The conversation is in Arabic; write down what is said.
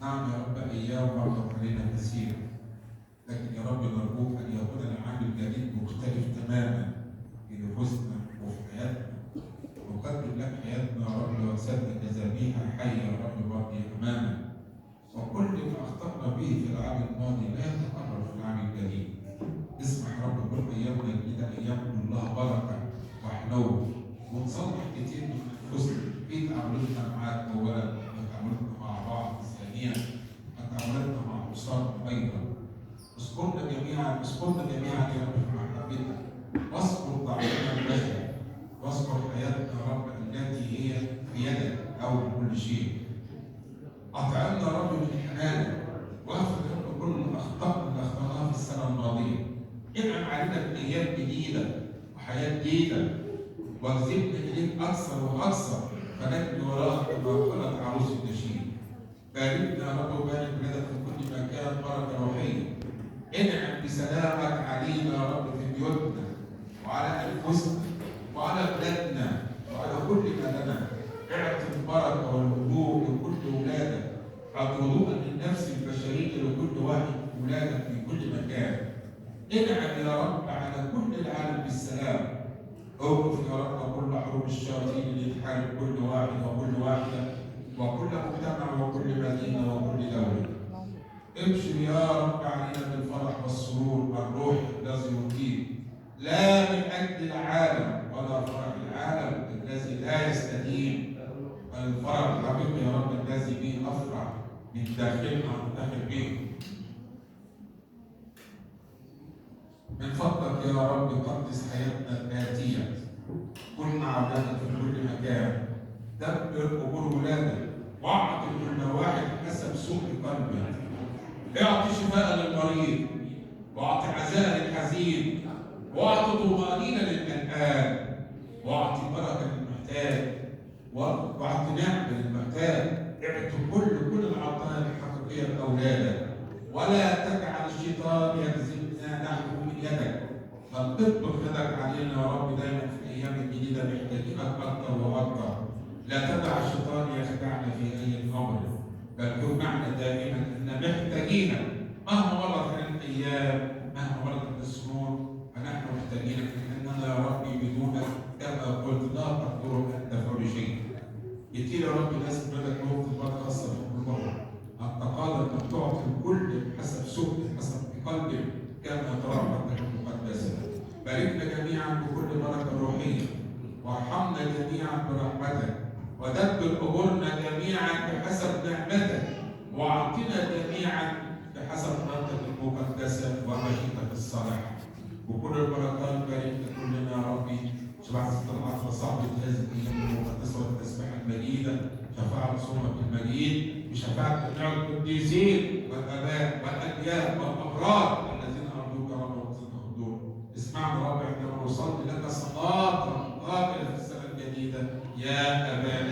نعم يا رب، أيام مرت علينا كثيرا، لكن يا رب نرجوك أن يكون العام الجديد مختلف تماما في نفوسنا وفي حياتنا. نقدم لك حياتنا يا رب وسلك ذبيحة حية يا رب باقية أمامك، وكل ما أخطأنا به في العام الماضي لا يتكرر في العام الجديد. اسمح يا رب كل أيامنا الجديدة أيام كلها بركة وحلو، ونصلح كتير من أنفسنا في تعاملاتنا معاك أولا، وتعاملاتنا مع بعض ثانيا، وتعاملاتنا مع أسرنا أيضا. اذكرنا جميعا يا رب في محبتك، واذكر ضعفنا البشري، واذكر حياتنا يا رب التي هي في يدك أو كل شيء. أطعمنا يا رب من حنانك، واغفر يا رب كل أخطاءنا اللي أخطأناها في السنة الماضية. انعم علينا بأيام جديدة وحياة جديدة، واجذبنا إليك أكثر وأكثر، فنجري وراءك كما قالت عروس النشيد. باركنا يا رب وبارك بلادك في كل مكان بركة روحية. انعم بسلامك علينا يا رب في بيوتنا وعلى أنفسنا وعلى بلادنا وعلى كل ما لنا. اعطي البركة والهدوء لكل أولادك، اعطي هدوءا للنفس البشرية لكل واحد من أولادك في كل مكان. انعم يا رب على كل العالم بالسلام. اوقف يا رب كل حروب الشياطين اللي تحارب كل واحد وكل واحدة وكل مجتمع وكل مدينة وكل دولة. ابشر يا رب علينا بالفرح والسرور الروحي الذي يطيب، لا من اجل العالم ولا فرح العالم الذي لا يستديم، بل الفرح الحقيقي يا رب الذي به نفرح من داخلنا ونفتخر به. من فضلك يا رب قدس حياتنا الآتية، كن عبادك في كل مكان، دبر امور ولادك، واعطي كل واحد حسب سوء قلبه. اعطي شفاء للمريض، واعطي عزاء للحزين، واعطي طمأنينة للقلقان، واعطي بركة للمحتاج، واعطي نعمة للمحتاج. اعطي كل العطايا الحقيقية لأولادك، ولا تجعل الشيطان يجذبنا نحو من يدك، بل اطلق يدك علينا يا رب دايما في الأيام الجديدة محتاجينك أكثر وأكثر. لا تدع الشيطان يخدعنا في أي أمر، بل كن معنا دائما ان محتاجينك. مهما مرت علينا الايام، مهما مرت السنون، فنحن محتاجينك، لاننا يا ربي بدونك كما قلت لا تقدر ان تفعل شيء. كتير يا رب ناس بدك لهم طلبات خاصه في قلوبهم، انت قادر ان تعطي الكل حسب سؤل حسب قلبك كما ترى رحمتك المقدسه. باركنا جميعا بكل بركه روحيه، وارحمنا جميعا برحمتك، ودبر امورنا جميعا بحسب نعمتك، واعطنا جميعا بحسب رحمتك المقدسه ومشيئتك الصالحه. وكل البركات باركنا كلنا يا ربي. شفاعة الطلعات وصعب هذه الايام المقدسه والتسبيحه المجيده، شفاعة صومك المجيد، بشفاعة جميع القديسين والاباء والانبياء والابرار الذين ارجوك يا رب وتقدر. اسمعنا رب عندما نصلي لك صلاه قائله في السنه الجديده: يا ابانا